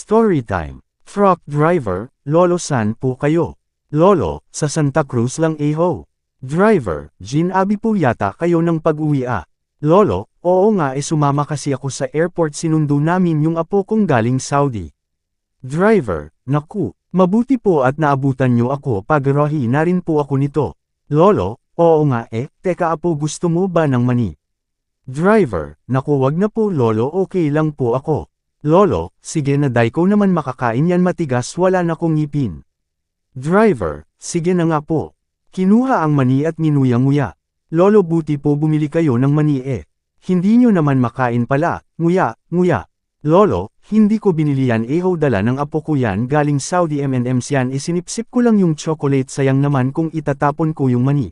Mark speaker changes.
Speaker 1: Storytime. Truck driver, Lolo saan po kayo? Lolo, sa Santa Cruz lang eho. Driver, Ginabi po yata kayo ng pag-uwi ah. Lolo, oo nga sumama kasi ako sa airport sinundo namin yung apo kong galing Saudi. Driver, naku, mabuti po at naabutan nyo ako pag-rahi na rin po ako nito. Lolo, oo nga teka apo gusto mo ba ng mani? Driver, naku wag na po lolo okay lang po ako. Lolo, sige na day ko naman makakain yan matigas wala na kong ngipin. Driver, sige na nga po. Kinuha ang mani at nginuyang-nguya. Lolo buti po bumili kayo ng mani Hindi nyo naman makain pala, nguya, nguya. Lolo, hindi ko binili yan ho dala ng apo ko yan galing Saudi M&M's yan isinipsip ko lang yung chocolate sayang naman kung itatapon ko yung mani.